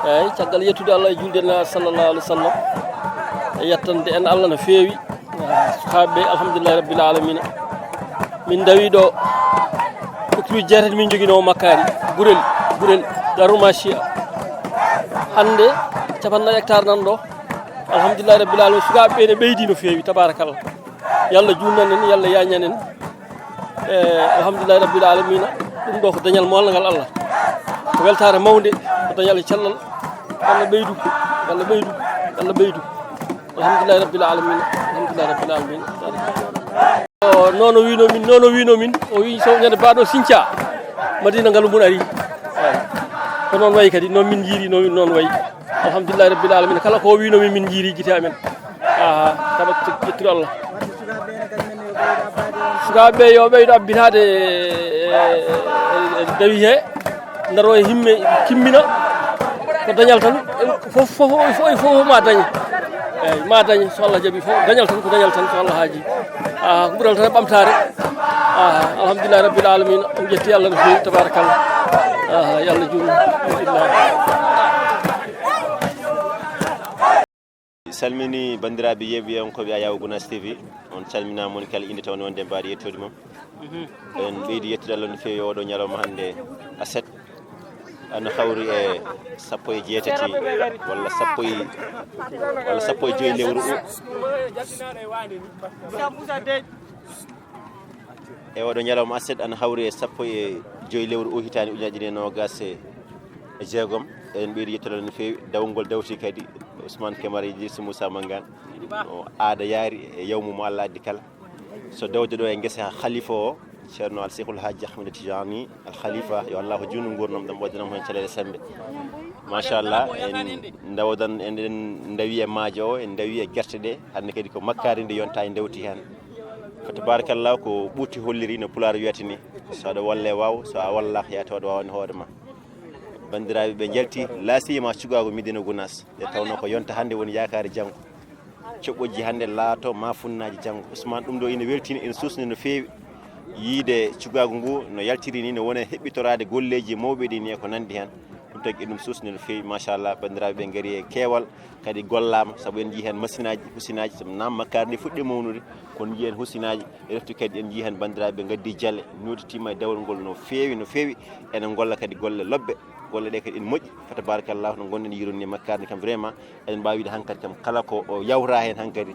eyyi caggal yettude Allah e julde sallallahu alaihi wasallam e yettande en Allah no feewi sukaɓe alhamdulillahi rabbil alamin min dawi ɗo hectares jeetati min joguino makkari gurel Darou Machia hande capanɗe hectare nan ɗo alhamdulillahi rabbil alamin sukaɓe ɓe ne ɓeydi no feewi tabarakallah yalla junnan en yalla yañan en alhamdulillahi rabbil alamin ɗum ɗo ko dañal molnagal Allah ko weltare mawde ko dañal e cellal Allah ɓeydu alhamdulillahi rabbil alamin nono wino min o wi so ñande baɗo Sinthia Madina ngalu mun ari ko noon wayi kadi noon min jiiri noon wayi alhamdulillahi rabbil alamin kala ko wino min jiiri gite amen kaba ƴettude Allah sukaɓe yo ɓeydo abbitade dawi he daro e himme kimmina ko dañal tan fof ma dañe eyyi ma dañe so Allah jaaɓi fof dañal tan ko dañal tan so Allah haaji ko ɓuural tan ɓamtare alhamdulillahi rabbil alamin on ƴetti Allah no feewi tabarakallah yallah juutno salmini bandiraɓe yeɓiyankoɓe Ayaw Gounass TV on calminama moni kala inde taw wonde mbaɗi yettode mum en ɓeydi yettude Allah no feewi oɗo ñalawma hande aset ana hawri e 18 walla sappo e joyi lewru e oɗo ñalawma aset ana hawri e 15 lewru hitande ujunaje ɗiɗi e nogas e jeegom en ɓeydi yettude Allah no feewi dawgol dawti kadi Ousmane Camara Idrissa Moussa Mangane o aada yaari e yawmu mo Allah addi kala so dawde ɗo e guesa khalifa o ceerno al Cheikhul Hadji Ahmed Tijani al khalifa yo Allah ko junnu gurnam ɗam ɓoddanamo hen caɗele sembe machallah en dawdan en dawi e maajo o en dawi e guerte ɗe hande kadi ko makkari nde yonta e dewti hen ko tabarakallah ko ɓuuti holliri no pulaar wiyata ni so aɗa walle waw so a wallaka ya tawde wawani hoore ma bandiraɓe ɓe jalti laasiyima cugago Médina Gounass e tawno ko yonta hande woni yakare janggo coɓɓoji hande laato ma funnaji janggo Ousmane ɗum ɗo ina weltini ina susni no feewi yiide cugago ngu no yaltiri ni no wona heɓɓitorade golleji mawɓe ɗi ni e ko nandi hen ɗum tagui ɗum susni no feewi machallah bandiraɓe ɓe gaari e keewal kadi gollama saabu en jii hen machine aji husinaji sabu nam makkari ndi fuɗɗi mawnude kono jii hen husinaji e refti kadi en jii hen bandiraɓe ɓe gaddi jalle notitima e dawol ngol no feewi enen golla kadi golle lobɓe golle ɗe kadi ene moƴƴi fa tabarakallah no gonɗen yironni makkari kam vraiment eɗen mbawi wiide hankkadi kam kala ko yawra hen hankkadi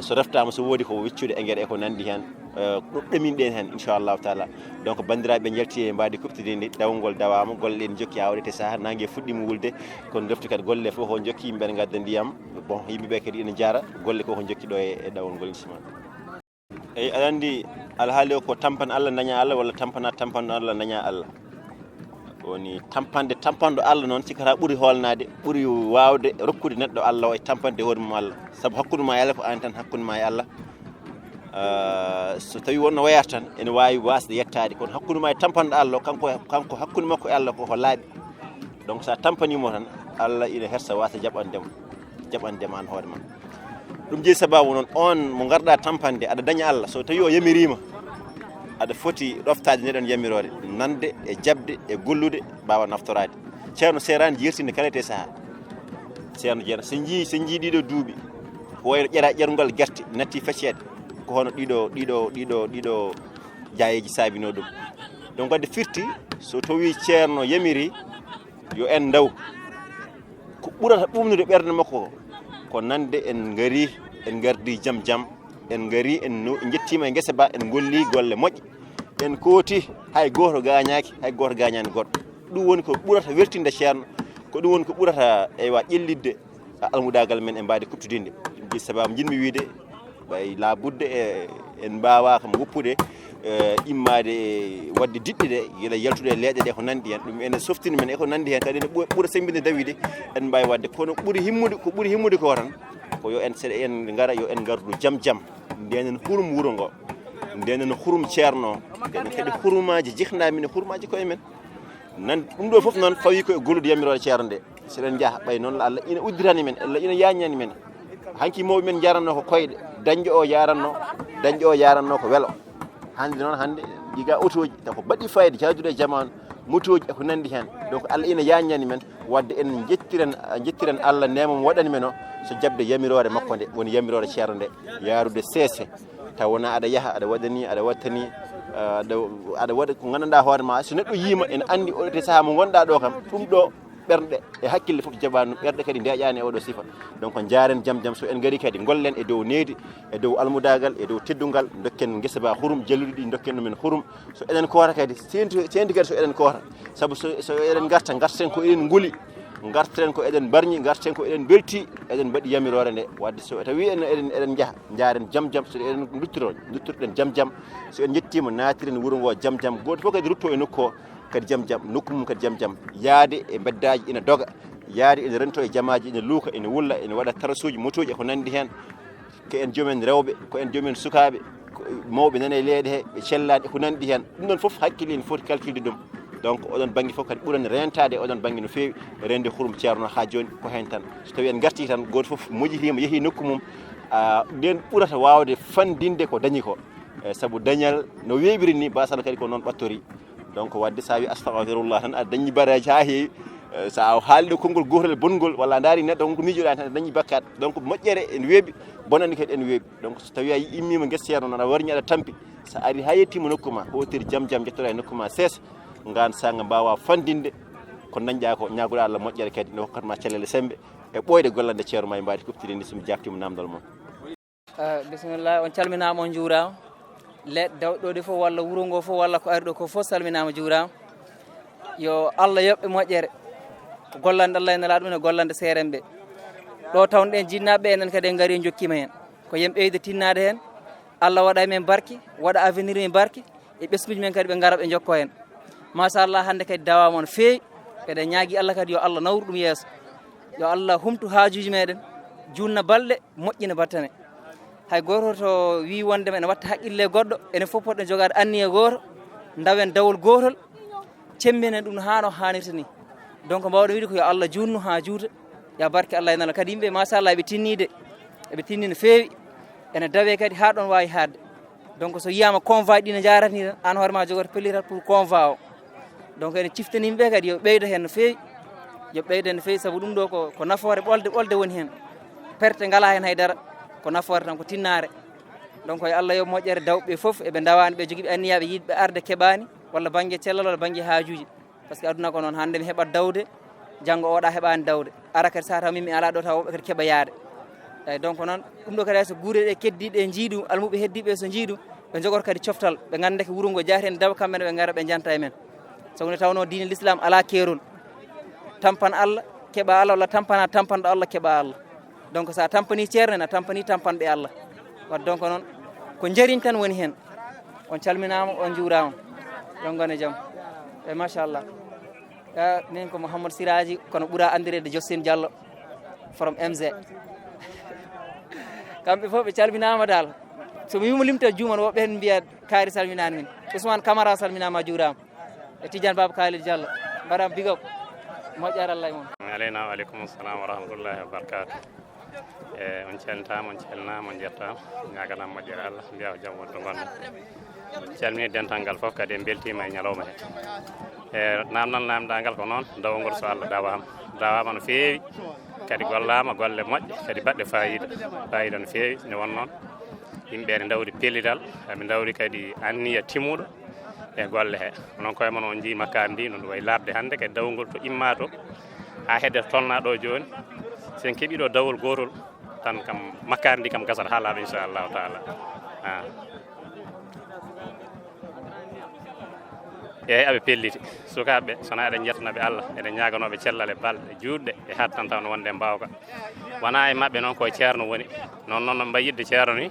so reftama so woodi ko wiccude engrais e ko nandi hen ɗominɗen hen inchallahu taala donc bandiraɓe jalti e mbadi kuɓtide ndi dawgol dawama golle ɗe jokki awde te saaha nangue fuɗɗima wulde kono refti kadi golle fof ko jokki yimɓe gadda ndiyam bon yimɓeɓe kadi ina jara golle ko jokki ɗo e dawol ngol inchallah eyyi aɗa andi alhaali o ko tampana Allah daña Allah walla tampanɗo Allah daña Allah woni tampanɗo Allah noon cikata ɓuuri holnade ɓuuri wawde rokkude neɗɗo Allah o e tampande hoore mum Allah saabu hakkude ma e Allah ko an tan hakkude ma e Allah so tawi wonno wayata tan ene wawi wasde yettade kono hakkude ma e tampanɗo Allah o kanko hakkude makko e Allah koko laaɓi donc sa tampanimo tan Allah ina hersa wasa jaɓandema an hoore ma ɗum jeeyi sababu noon on mo garɗa tampande aɗa daña Allah so tawi o yamirima aɗa foti ɗoftade neɗon yamirode nande e jabde e gollude mbawa naftorade ceerno serani jertinde kala te saaha ceerno jeena so jii ɗiɗo duuɓi ko wayno ƴera ƴergal guerte natti feccede ko hono ɗiɗo jayeji saabino ɗum donc wadde firti so tawi ceerno yamiri yo en daw ko ɓurata ɓumnude ɓerde makko ko nande en gardi jam en gari en jettima e guesa ba en golli golle moƴƴe en kooti hay goto gañaki hay goto gañani goɗɗo ɗum woni ko ɓurata wertinde ceerno ko ɗum woni ko ɓurata ewa ƴellidde almudagal men e mbadi kuptudinde ɗum jeeyi sababu jinmi wiide ɓay labudde en mbawa kam woppude immade wadde diɗɗe ɗe guila yaltude leeɗe ɗe ko nandi hen ɗum ene softini men e ko nandi hen kadi ene ɓuura sembinde dawide en mbawi wadde kono ko ɓuuri himmude ko tan ko yo en seeɗa en gara yo en gardu jam ndenen hurum wuuro ngo ndenen hurum ceerno ndenen kadi hurumaji jihnamin e hurumaji koye men nan ɗum ɗo foof noon fawi koye gollude yamirode ceerno nde seɗen jaaha ɓay noon Allah ina uddirani men Allah ina yañani men hanki mawɓe men jaranno ko koyɗe dañƴo o yaranno ko weelo hande noon hande jiga auto ji taw ko baɗɗi fayida jaadude e jamanu moto ji e ko nandi hen donc Allah ina yañani men wadde en jettiren Allah nemam waɗani men o so jabde yamirore makko nde woni yamirore ceerno nde yarude seese taw wona aɗa yaha aɗa waɗani aɗa wattani aɗa waɗa ko gandanɗa hoore ma so neɗɗo yima en andi oɗote saaha mo gonɗa ɗo kam ɗum ɗo ɓerɗe e hakkille fof jaɓani ɓerɗe kadi ndeƴani e oɗo sifa donc jaren jaam jaam so en gari kadi gollen e dow needi e dow almudagal e dow teddungal dokken guesa ba hurum jalluɗi ɗi dokken ɗumen hurum so eɗen koota kadi sendi kadi so eɗen koota saabu so eɗen garten ko eɗen nguli garten ko eɗen barñi garten ko eɗen belti eɗen mbaɗi yamirore nde wadde so tawi eɗen jaaha jaren jaam jaam so eɗen duttorɗen jaam jaam so en jettima natiren wuuro ngo jaam jaam goto fof kadi rutto e nokku o kadi jaam jaam nokku mum kadi jaam jaam yaade e beddaji ina doga yaade ene rento e jamaji ina luuka ina wulla ina waɗa tarasuji motoji ko nandi hen ko en joomen rewɓe ko en joomen sukaɓe mawɓe nana e leeɗe he ɓe cellani ko nandi hen ɗum ɗon foof hakkille ene foti calculde ɗum donc oɗon banggue fof kadi ɓuurani rentade e oɗon banggue no fewi rende hurum ceerno ha joni ko hen tan so tawi en garti tan goto foof moƴƴitima yeehi nokku mum nden ɓuurata wawde fandinde ko dañi ko saabu dañal no weɓiri ni basana kadi ko noon ɓattori donc wadde sa wi astahfirullah tan aɗa dañi baraji ha heewi sa haalɗo konngol gotel bongol walla daari neɗɗo ko miijoɗa tan dañi bakkat donc moƴƴere en weeɓi bonande kadi en weeɓi donc so tawi a immima guesa ceerno aɗa warñi aɗa tampi sa ari ha yettima nokku ma hotiri jaam jaam jettoɗa e nokku ma seesa ngan sanga mbawa fandinde ko dañƴa ko ñagoɗa Allah moƴƴere kadi ne hokkatma cellele sembe e ɓoyde gollande ceerno ma e mbadi kuftide ni somi jaftima namdal moon bisimillah on calminama on juurama leɗɗe dawɗoɗe fof walla wuuro ngo fof walla ko ari ɗo ko fof salminama juurama yo Allah yoɓɓe moƴƴere ko gollande Allah e nelaɗo ɗum e gollande seeren ɓe ɗo tawno ɗen jinnaɓe enen kadi en gaari en jokkima hen ko yimɓe ɓeyde tinnade hen Allah waɗa men barki waɗa avenir men barki e ɓesguji men kadi ɓe gara ɓe jokko hen machallah hande kadi dawama no feewi eɗen ñaagui Allah kadi yo Allah nawru ɗum yeeso yo Allah humtu haajuji meɗen junna balɗe moƴƴina battane hay goto to wi wondema ene watta haqqille goɗɗo enen fof poɗɗen jogade anniya goto dawen dawol gotol cemminen ɗum ha no hannirta ni donc mbawɗo wiide ko yo Allah junnu ha juuta ya barke Allah e nala kadi yimɓe machallah eɓe tinni no feewi ene dawe kadi ha ɗon wawi hadde donc so yiyama convoi ɗi ne jarata ni tan an hoore ma jogoto pellitat pour convoi o donc ene ciftani yimɓe kadi yo ɓeydo hen no feewi yo ɓeydo no feewi saabu ɗum ɗo ko nafoore ɓolde woni hen perte ngala hen haydara ko nafoore tan ko tinnare donc yo Allah yo moƴƴere dawɓe foof eɓe dawani ɓe joguiɓe anniyaɓe yiɗɓe arde keɓani walla banggue cellal walla banggue haajuji par ce que aduna ko noon hande mi heɓat dawde janggo oɗa heɓani dawde ara kadi sa taw min mi ala ɗo taw woɓɓe kadi keeɓa yaade eyyi donc noon ɗum ɗo kadi so guure ɗe keddiɗe jiiɗu almuɓe heddiɓe so jiiɗu ɓe jogoto kadi coftal ɓe ganda ko wuuro ngo jaati hen dawa kamɓene ɓe gara ɓe janta e men sabu nde tawno diine l'islam ala keerol tampan Allah keɓa Allah walla tampanɗo Allah keɓa Allah donc sa tampani ceerno en a tampani tampanɓe Allah wadde donc noon ko jariñ tan woni hen on calminama on juurama yon gone jaam e machallah min ko Mouhamadou Siraji kono ɓuura andirede Jossine Diallo from MZ kamɓe fof ɓe calminama dal somi wimo limta juuman woɓɓe hen mbiya kaari salminani min Ousmane Camara salminama juurama e Tidiane Baba Khalil Diallo mbaɗam big up moƴƴar Allah e moon aleyna wa aleykum salam wa rahmatullahi wa barakatu on calnitama on calnama on jettama ñaganama moƴƴere Allah mbiya ko jaam wonto gonɗen calmini dental ngal foof kadi en beltima e ñalawma he e namdal namdagal ko noon dawgol so Allah dawama no feewi kadi gollama golle moƴƴe kadi baɗɗe fayida no feewi ne won noon yimɓe ne dawri pellidal eɓe dawri kadi anniya timmuɗo e golle he noon koye mon on jii makkari ndi no way labde hande kadi dawgol to imma to ha hedde tolna ɗo joni sen keeɓi ɗo dawol gotol tan kam makkari ndi kam gasata ha laaɓa inchallahu taala eyyi aɓe pelliti sukaɓeɓe sona eɗen jettanaɓe Allah eɗen ñaganoɓe cellal e balɗe juɗɗe e hattan taw no wonde mbawka wona e mabɓe noon koye ceerno woni noon no mbayidde ceerno ni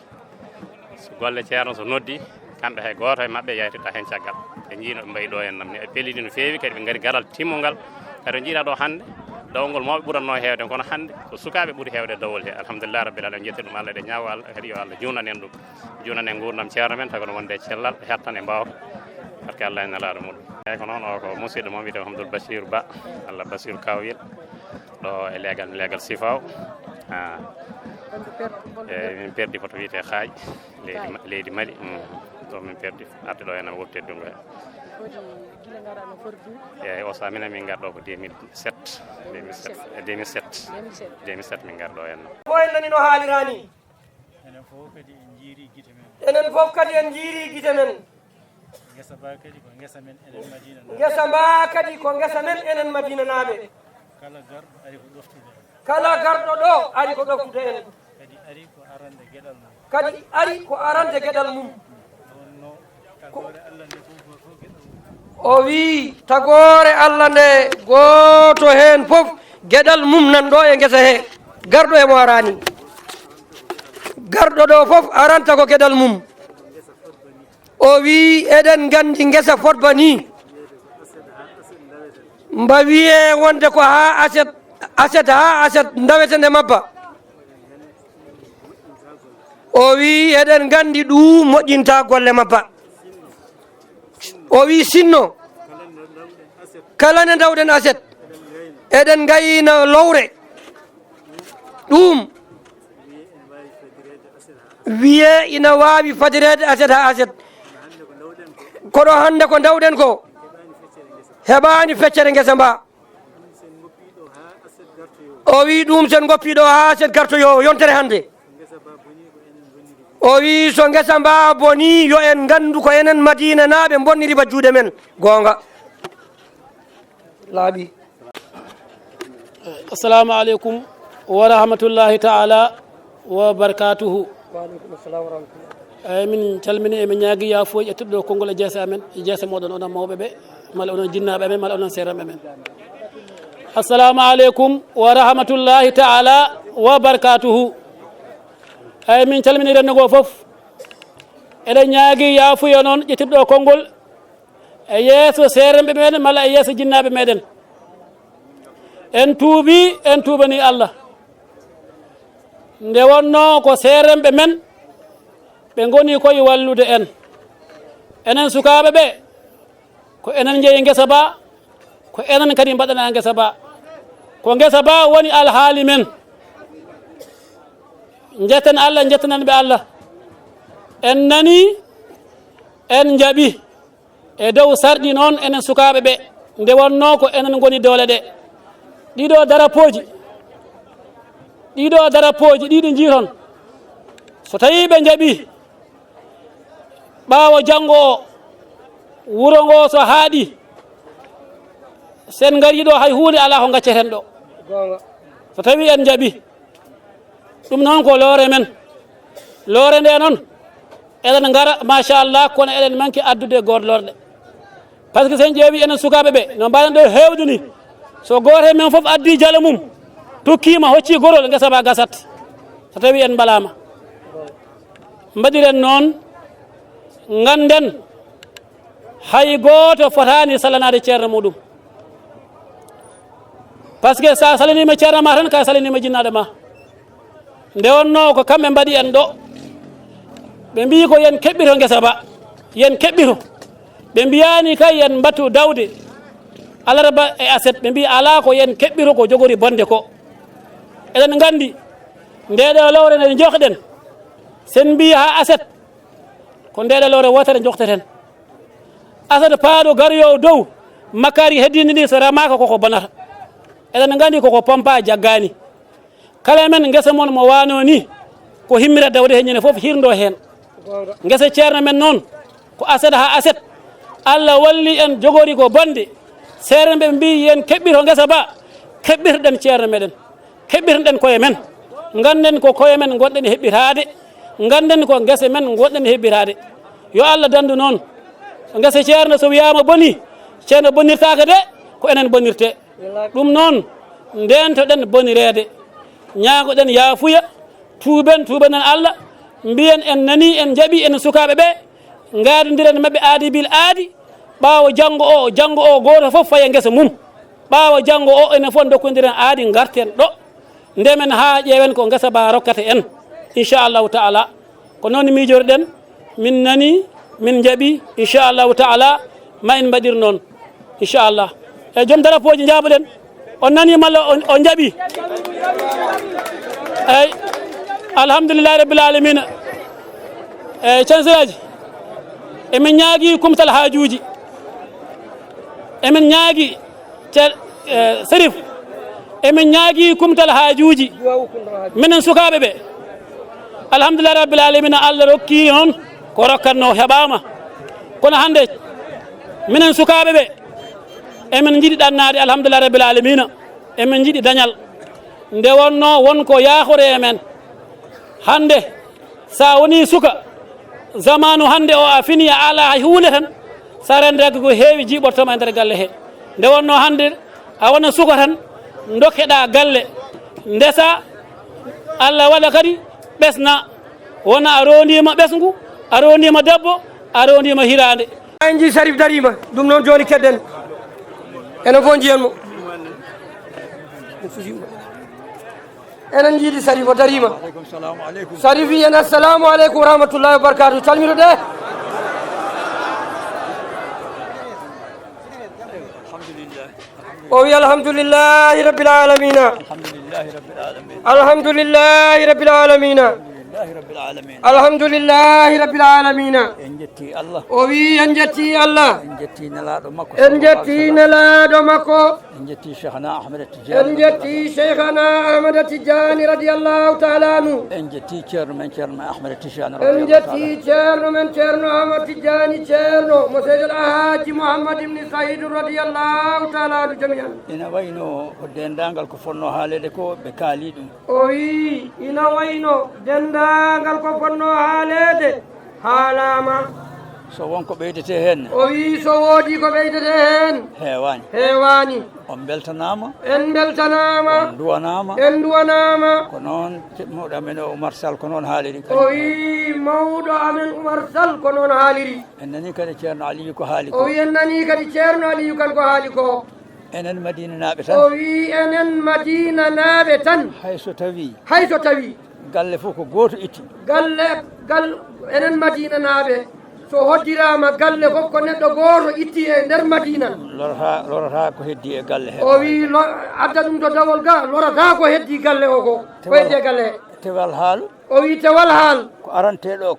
so golle ceerno so noddi kamɓe hay goto e mabɓe yaytita hen caggal ɓe jiino ɓe mbayi ɗo hen namni e pelliti no fewi kadi ɓe gaari garal timmugal kadi jiiɗa ɗo hande dawgol mawɓe ɓuranno hewde kono hande ko sukaɓe ɓuuri hewde dawol he alhamdulillah rabbil alamin jetti ɗum Allah eɗen ñaago Allah kadi yo Allah juunan en ɗum juunan en gurdam ceerno men taw kono wonde e cellal e hettan e mbawka barke Allah en nelaɗo muɗum eyyi ko noon o ko musidɗo moom wiyete Hamdoul Bachir Ba Allah Bachir Kawyel ɗo e leegal Sifaw eyyi min perdi koto wiyete Haay leydi Mali ɗo min perdi arde ɗo hen wurtede dungo he eyyi o samina min garɗo ko 2007 min garɗo henno fo en nani no haalirani enen fof kadi en jiiri guite men ngesa mba kadi ko ngesa men enen madina naaɓe kala garɗo ɗo ari ko ɗoftude en kadi ari ko arande gueɗal mum o wi tagore Allah nde goto hen fof gueɗal mum nan ɗo e guesa he garɗo emo arani garɗo ɗo fof aranta ko gueɗal mum o wi eɗen gandi guesa fotba ni mba wiye wonde ko ha aset dawete nde mabba o wi eɗen gandi ɗum moƴƴinta golle mabba o wi sinno kala nde dawɗen aset eɗen gayino lowre ɗum wiye ina wawi fadirede aset ha aset koɗo hande ko dawɗen ko heɓani feccere guesa mba o wi ɗum sen goppiɗo ha aset gartoyo yontere hande o wi so guesa mba boni yo en gandu ko enen madina naaɓe bonniri ba juuɗe men gonga laaɓi. Assalamu aleykum wa rahmatullahi taala wa barakatuhu. Waaleykum assalam wa rahmatullah. Eyyi min calmini emin ñaagui yafuji ƴettuɗo konngol e jeese amen e jeese moɗon onon mawɓe ɓe mala onon jinnaɓe amen mala onon seeranɓe men. Assalamu aleykum wa rahmatullahi taala wa barakatuhu. Eyyi min calmini rendo ngo foof eɗen ñaagui yafuya noon ƴettirɗo konngol e yeeso seeranɓe meɗen malla e yeeso jinnaɓe meɗen en tuubi en tuubani Allah nde wonno ko seeranɓe men ɓe goni koye wallude en enen sukaɓe ɓe ko enen jeeyi guesa ba ko enen kadi mbaɗana guesa ba ko guesa ba woni alhaali men jetten Allah jettananɓe Allah en nani en jaaɓi e dow sarɗi noon enen sukaɓe ɓe nde wonno ko enen goni doole ɗe ɗiɗo darapoji ɗiɗi jiiton so tawi ɓe jaaɓi ɓaawo janggo o wuro ngo so haaɗi sen gari ɗo hay hunde ala ko gacceten ɗo so tawi en jaaɓi ɗum noon ko loore men loore nde noon eɗen gara machallah kono eɗen manque addude goɗlorɗe par ce que sen ƴeewi enen sukaɓe ɓe no mbaɗen ɗo hewde ni so goto men foof addi jalo mum tukkima hocci gorol guesa ba gasat so tawi en mbalama mbaɗiren noon ganden hay goto fotani salanade ceerno muɗum par ce que sa salanima ceerno ma tan ka salanima jinnaɗo ma nde wonno ko kamɓe mbaɗi en ɗo ɓe mbi ko yen keɓɓito guesa ba yen keɓɓito ɓe mbiyani kay yen mbattu dawde alarba e aset ɓe mbi ala ko yen keɓɓito ko jogori bonde ko eɗen gandi ndeɗo lowre nde jokɗen sen mbi ha aset ko ndeɗo lowre wotere jokteten aset paaɗo garoyo dow makkari heddini ndi so ramaka koko bonata eɗen gandi koko pompa jaggani kala men guesa mon mo wano ni ko himmira dawde heññene foof hirdo hen guesa ceerno men noon ko aset ha aset Allah walli en jogori ko bonde seereɓe mbi yen keɓɓito guesa ba keɓɓirɗen ceerno meɗen keɓɓirɗen koye men ganden ko koye men gonɗen heɓɓitade ganden ko guese men gonɗen heɓɓitade yo Allah dandu noon guesa ceerno so wiyama boni ceerno bonirtaka de ko enen bonirte ɗum noon ndentoɗen bonirede ñagoɗen yaafuya tuubanen Allah mbiyen en nani en jaaɓi en sukaɓe ɓe gadodiren mabɓe aadi bil aadi ɓaawo janggo o goto foof faye guesa mum ɓaawo janggo o enen fof dokkodiren aadi garten ɗo ndemen ha ƴeewen ko guesa ba rokkata en inchallahu taala ko noon miijorɗen min nani min jaaɓi inchallahu taala ma en mbaɗir noon inchallah e joom darapoji jaaboɗen on nani malla on jaaɓi eyyi alhamdulillahi rabbil alamina eyyi cansiraji emin ñaagui kumtal hajuji emin ñaagi sérif emin ñaagi kumtal haajuuji minen sukaaɓe ɓe alhamdulillah rabbil alamina allah rokki on ko rokkatno heɓama kono hannde minen sukaaɓe ɓe emin jiɗi ɗannade alhamdulillah rabbil alamina emin jiɗi dañal nde wonno wonko yaahore e men hannde sa woni suka zamanu hannde o a fini a ala hay hunde tan sa rendeke ko heewi jiiɓottoma e nder galle he nde wonno hannde a wona suka tan dokkeɗa galle ndesa allah waɗa kadi ɓesna wona a rondima ɓesgu a rondima debbo a rondima hirande en ji Sarif darima ɗum noon joni kedden enen fof jiyanmo enen jiiɗi Sarif o darima Sarif wi en assalamu aleykum wa rahmatullahi wa barakatuh calmino ɗe o wi alhamdulillahi rabbil alamina alhamdulillahi rabbil alamina alhamdulillahi rabbil alamina o wi en jetti Allah en jetti nelaɗo makko en jetti cheikhana ahmad tijani radiallahu taala anhu en jetti ceerno men ceerno ahmad tijani ceerno mo seydel alhaji mouhammad ibni saydou radiallahu taala anhu jamian ina wayno ko dendagal ko fonno haalede ko ɓe kaali ɗum o wi ina wayno dendagal ko fonno haalede haalama so wonko ɓeydete hen o wi so woodi ko ɓeydete hen heewani on beltanama en duwanama ko noon mawɗo amen Oumar Sall ko noon haaliri o wi mawɗo amen Oumar Sall ko noon haaliri en nani kadi ceerno Aliyu ko haali ko o wi en nani kadi ceerno Aliyu kan ko haali ko enen madina naaɓe tan o wi enen madina naaɓe tan hayso tawi galle fof ko goto itti galle enen madina naaɓe so hoddirama galle fof ko neɗɗo goto itti e nder madina lorata ko heddi e galle he o wi adda ɗum to dawol ga lorata ko heddi galle o ko heddi e galle he tewal haalu o wi tewal haal ko aranteɗo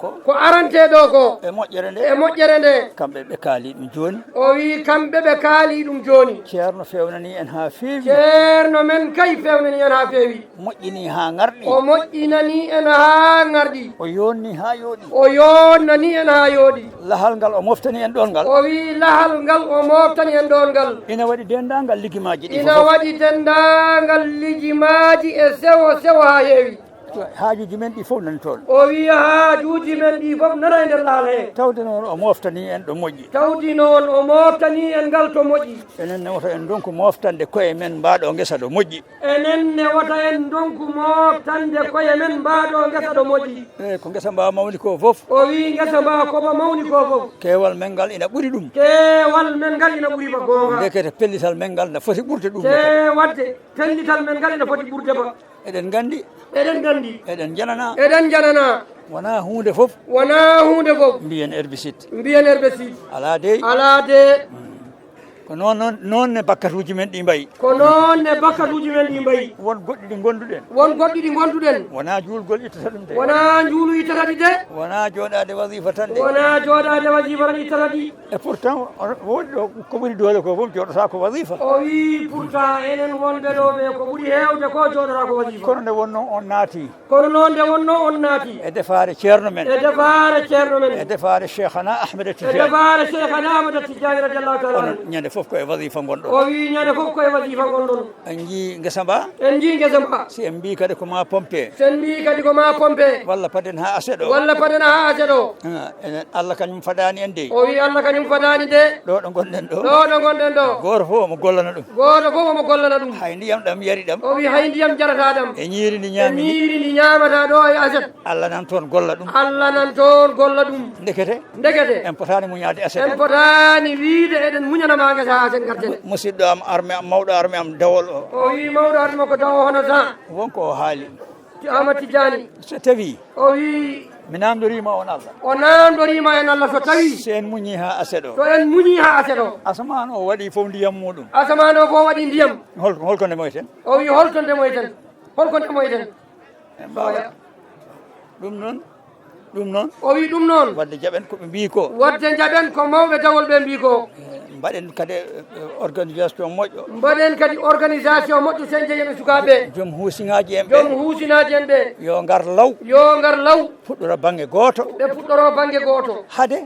ko e moƴƴere nde kamɓe ɓe kaali ɗum joni o wi kamɓe ɓe kaali ɗum joni ceerno fewnani en ha feewi ceerno men kay fewnani en ha feewi moƴƴini ha garɗi o moƴƴinani en ha garɗi o yonnani en ha yooɗi lahal ngal o moftani en ɗon ngal o wi lahal ngal o moftani en ɗon ngal ina waɗi dendagal lijumaji ɗi e sewo ha heewi haajuji men ɗi fof nani toon o wi haajuji men ɗi fof nana e nder laala he tawde noon o moftani en ɗo moƴƴi ngal to moƴƴi enen ne wota en donku moftande koye men mbaɗo guesa ɗo moƴƴi eyyi ko guesa mba mawni ko fof o wi guesa mba koba mawni ko fof keewal men ngal ina ɓuuri ɗum ba gonga ndekete pellital men ngal ne foti ɓurde ɗum wadde pellital men ngal ina foti ɓurde ba eɗen gandi eɗen janana wona hunde fof mbiyen herbicide ala de ko noon ne bakkatuji men ɗi mbayi won goɗɗi ɗi gonduɗen wona juulgol ittata ɗum de wona juulu ittata ɗi de wona joɗade wasifa tan de ittata ɗi e pourtant woɗi ɗo ko ɓuuri dole ko fof joɗota ko wasifa o wi pourtant enen wonɓe ɗo ɓe ko ɓuuri hewde ko joɗota ko wasifa kono nde wonno on naati e defare ceerno men e defare cheikhana ahmada tijani radiallahu taala ñande fof koye wasifa gonɗon o wi ñande fof koye wasifa gonɗon en jii guesa mba si en mbi kadi ko ma pompe walla paden ha aseɗo enen Allah kañum faɗani en de o wi Allah kañum faɗani de ɗo ɗo gonɗen ɗo goto fof omo gollana ɗum hay ndiyam ɗam yari ɗam o wi hay ndiyam jarata ɗam e ñiiri ndi ñamata ɗo e aset Allah nan toon golla ɗum ndekete en potani muñade aset en potani wiide eɗen muñanama guesa aset garten musidɗo am arme am mawɗo arme am dawol o wi mawɗo arme ko dawo hono ta wonko o haali Ahmad Tijani so tawi o wi mi namdorima on Allah so tawi so en muñi ha aseɗo asaman o waɗi fof ndiyam muɗum holko ndemoyten o wi holko ndemoyten en mbawa ɗum noon ɗum noon o wi ɗum noon wadde jaɓen koɓe mbi ko wadde jaɓen ko mawɓe dawol ɓe mbi ko mbaɗen kadi organisation moƴƴo mbaɗen kadi organisation moƴƴo sen jeeyen sukaɓe joom huusiŋaji en joom huusinaji en ɓe yo ngar law puɗɗora banggue goto ɓe puɗɗoro banggue goto hade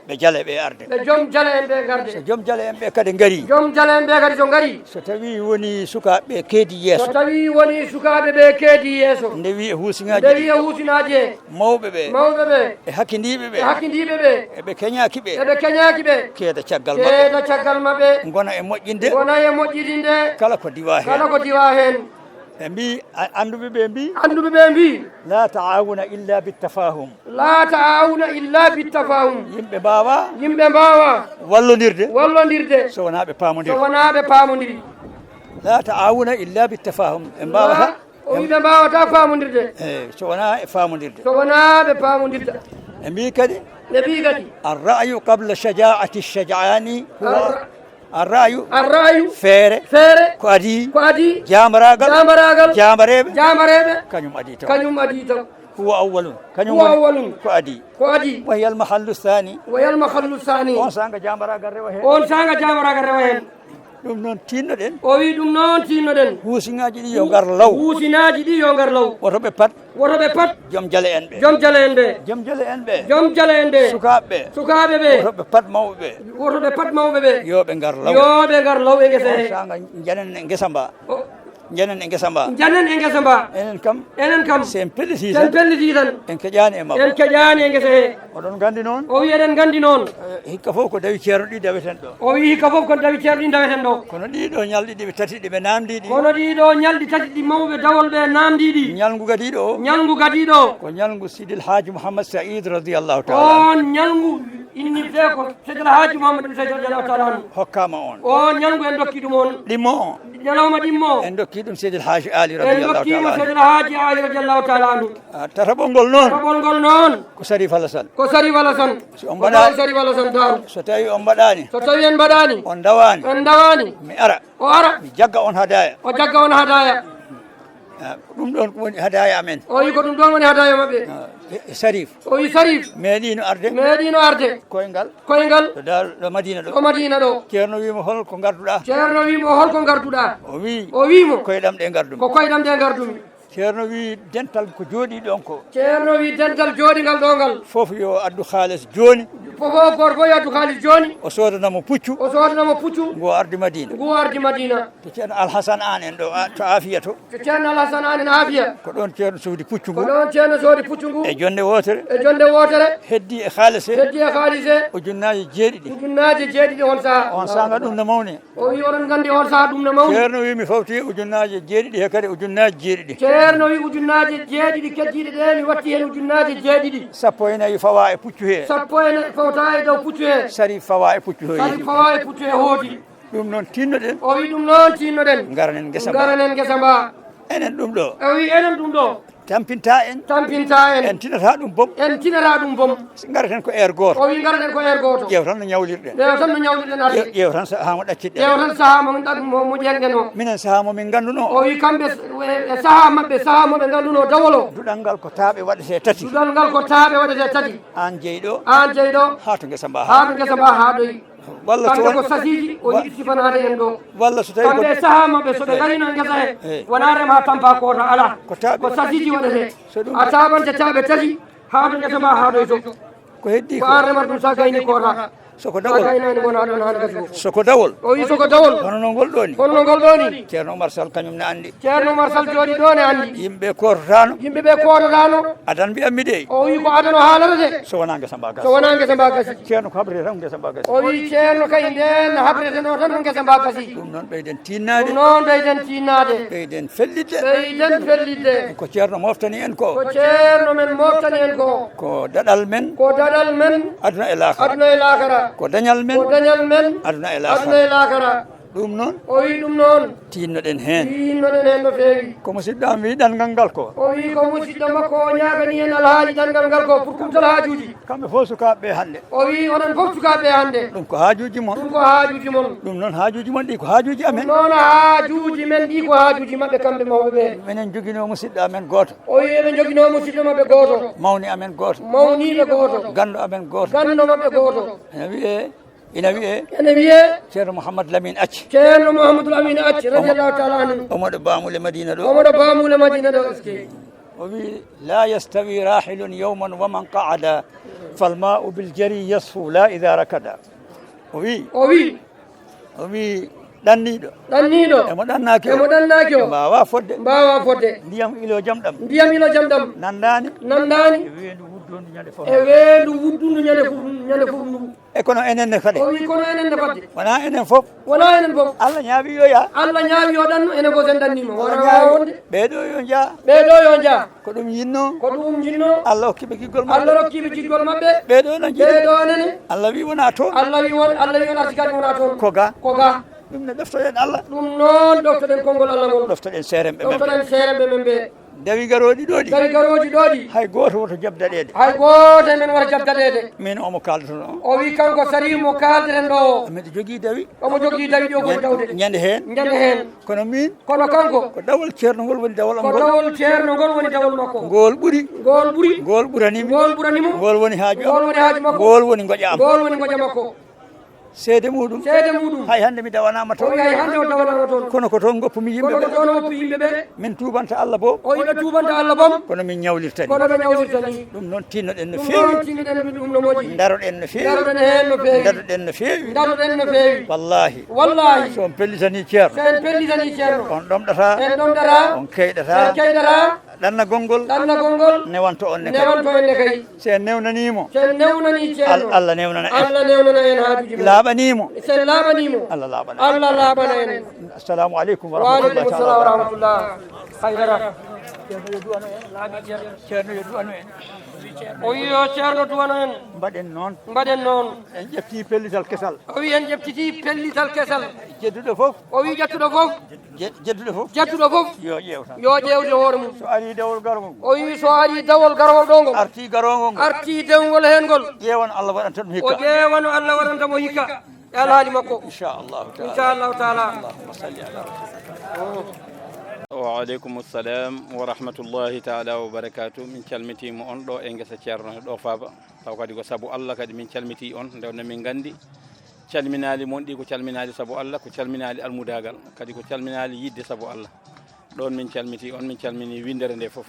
ɓe jale ɓe arde ɓe joom jale en ɓe garde so joom jale en ɓe kadi gaari joom jale en ɓe kadi so gaari so tawi woni sukaɓe keedi yeeso so tawi woni sukaɓe ɓe keedi yeeso ndewi e huusiŋaji ndewi e huusinaji e mawɓe ɓe e hakkidiɓe ɓe eɓe keñaki ɓe keeda caggal maɓɓe gona e moƴƴinde kala ko diwa hen ɓe mbi anduɓe ɓe mbi mbi la taawuna illa bittafahum yimɓe mbawa wallodirde so wona ɓe pamodiri la taawuna illa bittafahum ɓe mbawata o wi ɓe mbawata famodirde so wona e famodirde ɓe pamodirta ɓe mbi kadi الرأي قبل شجاعة الشجعان الرأي feere ko adi jamaragal jamareɓe kañum adi taw هو أول ko adi وهي المحل الثاني on sanga jamaragal rewa hen ɗum noon tinnoɗen o wi ɗum noon tinnoɗen huusiŋaji ɗi yo ngar law woto ɓe pat joom jale en ɓe sukaɓe ɓe woto ɓe pat mawɓe ɓe yo ɓe ngar law e guese he sanga janen e guesa mba enen kam sen pelliti tan en keƴani e mabɓe oɗon gandi noon o wi eɗen gandi noon hikka fof ko dawi ceerno ɗi daweten ɗo kono ɗiɗo ñalɗi ɗiɓe tati ɗiɓe namdiɗi ɗi mawɓe dawol ɓe namdiɗi ñalngu gadiɗo ko ñalngu sidil haji mouhammad saïd radiallahu taala on ñalngu inni fe ko sidil haji mouhammad saïd radiallahu taala anu hokkama on ñalngu en dokki ɗum on ɗimmo o ñalawma ɗimmo en dokki ɗum sidil haji ali radiallahu taala anu tataɓol ngol noon ko Sarif Alassane so on mbaɗani so tawi on mbaɗani en mbaɗani on dawani mi ara mi jagga on hadaya ɗum ɗon ko woni hadaya amen o wi ko ɗum ɗon woni hadaya maɓɓe Sarif meeɗino arde koyngal ɗo Madina ɗo ceerno wimo holko garduɗa o wimo koyɗam ɗe gardumi ceerno wi dental ko jooɗi ɗon ko dental jooɗigal ɗo ngal fof yo addu haalis joni goto fof yo addu haalis joni o sodanamo puccu ngo ardi madina to ceerno alhassane an en ɗo to afiya to ceerno alhassane an en afiya ko ɗon ceerno soodi puccu ngu e jonde wotere heddi e haalis he ujunnaji jeeɗiɗi on saaha ɗum no mawni o wi oɗon gandi on saaha ɗum no mawni ceerno wi mi fawti ujunnaji jeeɗiɗi he kadi ujunnaji jeeɗiɗi ceerno wi ujunnaji jeeɗiɗi keddiɗe ɗe mi watti hen ujunnaji jeeɗiɗi 14 fawa e puccu he fawta e dow puccu he Sarif fawa e puccu he hooti ɗum noon tinnoɗen garanen guesa mba enen ɗum ɗo tampinta en en tinata ɗum bom garaten ko air goto ƴewtan no ñawlirɗen ƴewtan sahamo ɗaccitɗen mo ƴerɗen o minen saha momin ganduno o wi kamɓe e saha moɓe ganduno dawolo duɗal ngal ko taaɓe waɗete tati an jeyɗo ha to guesa mba ha ɗoyi walla kamɓe ko sasiji o yiɗi sifanade en ɗo walla so tawi kamɓe saha maɓɓe soɓe garino guesa he wona rem ha tampa koto ala ko sasiji waɗete a taɓante taɓe tati ha to guesa mba ha ɗoy to ko heddi ko an remat ɗum sa gayni kota soko dawol o wi soko dawol hono no ngol ɗoni ceerno Oumar Sall kañum ne andi jooɗi ɗo ne andi yimɓe kototano adan mbiyatmi de o wi ko adano haalata de so wona guesa mba gasi ceerno ko haɓrete tan guesa mba gasi o wi ceerno kay nden haɓrete no tan guesa mba gasi ɗum noon ɓeyden tinnade ɓeyden fellidde ko ceerno moftani en ko ko daɗal men aduna e lakara ko dañal men aduna e lakara ɗum noon o wi ɗum noon tinnoɗen hen no feewi ko musidɗo am wi ɗanngal ngal ko o wi ko musidɗo makko o ñagani hen alhaaji ɗanngal ngal ko pour kumtal haajuji kamɓe fof sukaɓeɓe hannde o wi onon fof sukaɓe hannde ɗum ko haajuji mon ɗum ko haajuji mon ɗum noon haajuji mon ɗi ko haajuji amen noon haajuji men ɗi ko haajuji maɓɓe kamɓe mawɓe ɓe minen joguino musidɗo amen gooto o wi eɓe joguino musidɗo maɓɓe gooto mawni amen gooto mawniɓe gooto ganndo amen gooto ganndo maɓɓe gooto ina wiye ene wiye ceerno mouhamadou lamine acci ceerno mouhamadoul amine acci radiallahu taala anu omoɗo bamule madina ɗo omoɗo bamule madina ɗo eske o wi la yastawi rahilun yawman wa man qaada falma'u biljari yasfu la ida rakada o wi ɗanniɗo emo ɗannaki o mbawa fodde ndiyam ilo jam ɗam nandani e weendu wuddundu ñande fof ndu e kono enenne kadi o wi kono enenne fadde wona enen fof allah ñaawi yo ya allah ñaawi yo ɗanno enen fof sen ɗannima wona wawa wonde ɓeeɗo yo jaa ko ɗum yinno allah hokkiɓe kiggol maɓɓe ɓeeɗo nene allah wi wona toon allah wi wona sikaki wona toon ko ga ɗum ne ɗoftoɗen allah ɗum noon ɗoftoɗen konngol allah ngol ɗoftoɗen seeremɓe men ɓe dawi garoji ɗo ɗi hay goto woto jabdaɗede hay goto men wata jabdaɗede min omo kaldotono o wi kanko sari mo kaldeten ɗo miɗo jogui dawi omo jogui dawi ɗo goni dawde ñande hen kono kanko ko dawol ceerno ngol woni dawol am ko dawol ceerno ngol woni dawol makko ngol ɓuranimo ngol woni haaju makko ngol woni goƴa am makko seede muɗum hay hande mi dawanama toon kono ko toon goppumi yimɓeɓe min tubanta allah bo o yiɓe tubanta allah bom kono min ñawlirtani ɗum noon tinnoɗen no feewi daroɗen no feewi wallahi so on pellitani ceerno on ɗomɗata on keyɗata ɗanna gongol newanto on ne kay se en newnanimo allah newnana en haajuji laaɓanimo allah laaɓana en assalamu aleykum waaleykum salam wa rahmatullah haydara ceerno yo duwano en o wi yo ceerno duwano en mbaɗen noon en ƴefti pellital kesal o wi en ƴeftiti pellital kesal jedduɗo fof o wi jettuɗo fof yo ƴewtan yo ƴewde hoore mum so ari dawol gargol o wi so ari dawol gargol ɗo ngol arti garogol ngol arti dewgol hen ngol ƴewan allah waɗantamo hikka o ƴewano allah waɗantamo hikka e alhaali makko inchallahu taala allahumma salli ala waaleykum salam wa rahmatullahi taala wa barakatuh min calmitimo on ɗo e guesa ceerno ɗo faaba taw kadi ko saabu allah kadi min calmiti on ndewne min gandi calminali mon ɗi ko calminali saabu allah ko calminali almudagal kadi ko calminali yidde saabu allah ɗon min calmiti on min calmini windere nde foof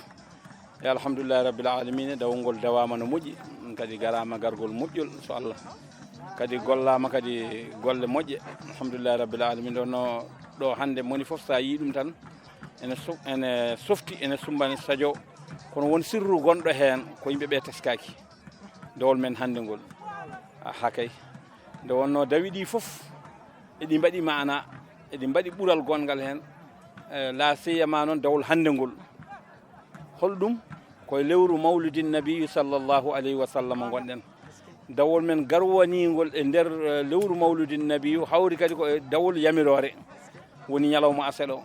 e alhamdulillahi rabbil alamina dawgol dawama no moƴƴi kadi garama gargol moƴƴol so allah kadi gollama kadi golle moƴƴe alhamdulillahi rabbil alamina ɗonno ɗo hande moni foof sa yi ɗum tan ene softi ene sumbani sadio kono won sirru gonɗo hen ko yimɓeɓe teskaki dowol men hande ngol ha kay nde wonno dawi ɗi foof eɗi mbaɗi mana eɗi mbaɗi ɓuural gongal hen la siyama noon dawol hande ngol holɗum koye lewru mawludin nabiyu sallllahu alayhi wa sallam gonɗen dawol men garwanigol e nder lewru mawludin nabiyu hawri kadi ko dawol yamirore woni ñalawma asel o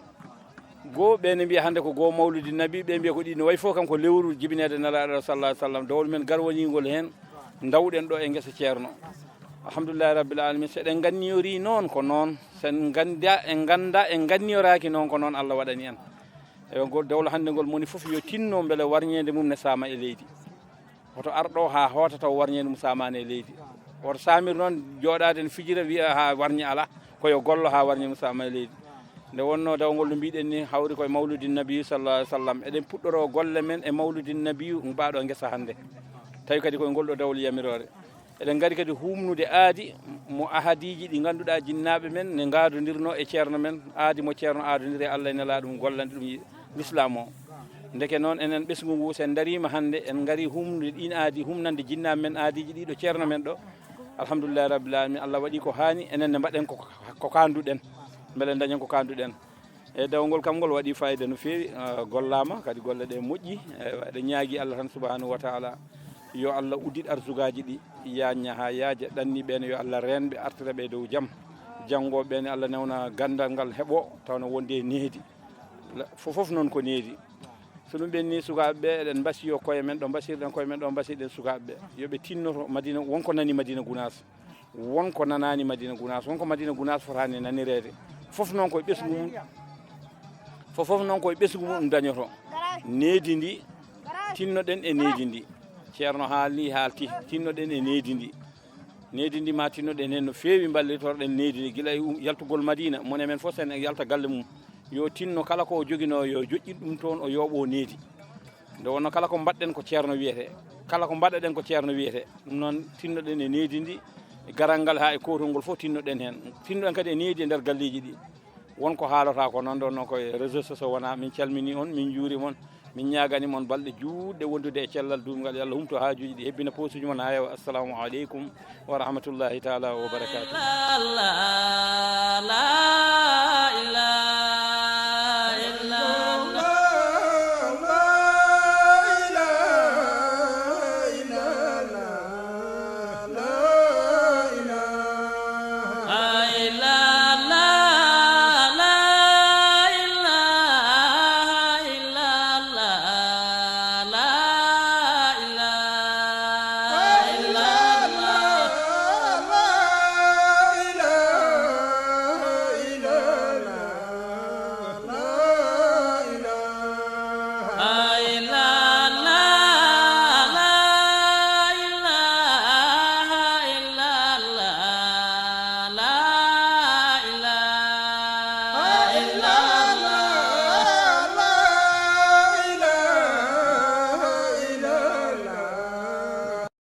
goo ɓene mbiya hande ko goo mawludi nabi ɓe mbiya ko ɗi no way fof kam ko lewru jibinede nelaɗo sallah sallam dawol men garwanigol hen dawɗen ɗo e guesa ceerno alhamdulillahi rabbil alamin seɗen ganniyori noon ko noon sen ganda en ganniyoraki noon ko noon allah waɗani en e gol dawlo hande ngol moni foof yo tinno beele warñede mum ne sama e leydi hoto arɗo ha hoota taw warñede mum samani e leydi woto samir noon joɗade ne fijira wiya ha warñe ala koyo gollo ha warñe mum sama e leydi nde wonno dawgol no mbiɗen ni hawri koye mawludin nabiyu sallah alih sallam eɗen puɗɗoro golle men e mawludin nabiyu mbaɗo guesa hande tawi kadi koye ngol ɗo dawol yamirore eɗen gari kadi humnude aadi mo ahadiji ɗi ganduɗa jinnaɓe men ne gadodirno e ceerno men aadi mo ceerno adodiri allah e nela ɗum gollande ɗum l'islam o ndeke noon enen ɓesgu ngu sen darima hande en gari humnude ɗin aadi humnande jinnaɓe men aadiji ɗiɗo ceerno men ɗo alhamdulillahi rabbil alamin allah waɗi ko hani enen ne mbaɗen ko kanduɗen beele dañen ko kanduɗen e dawgol kam ngol waɗi fayida no fewi gollama kadi golle ɗe moƴƴi eɗen ñaagui allah tan subhanahu wa taala yo allah uddit arsugaji ɗi yaña ha yaaja ɗanniɓene yo allah renɓe artiraɓe dow jaam janggoɓene allah newna gandal ngal heeɓo tawno wonde needi fofoof noon ko needi so ɗum ɓenni sukaɓe ɓe eɗen mbasi yo koye men ɗo mbasirɗen koye men ɗo mbasiɗen sukaɓe ɓe yoɓe tinnoto Madina wonko nani Madina Gounass wonko nanani Madina Gounass wonko Madina Gounass fotani nanirede foof noon koye ɓesgu mum fofof noon koye ɓesgu mum ɗum dañoto needi ndi tinnoɗen e needi ndi ceerno haalni haalti tinnoɗen e needi ndi ma tinnoɗen hen no feewi ballitorɗen needi ndi guila yaltugol Madina mone men fof sen yalta galle mum yo tinno kala ko joguino yo joƴƴin ɗum toon o yooɓo needi nde wonno kala ko mbaɗɗen ko ceerno wiyete kala ko mbaɗaɗen ko ceerno wiyete ɗum noon tinnoɗen e needi ndi e garal ngal ha e kotol ngol fof tinnoɗen hen tinnoɗen kadi e needi e nder galleji ɗi wonko haalata ko noon ɗon noon koye réseau sociaux wona min calmini on min juuri mon min ñagani mon balɗe juutɗe wondude e cellal duumgal yo Allah humto haajuji ɗi hebbina posuji mon ha heewa assalamu aleykum wa rahmatullahi taala wa barakatuh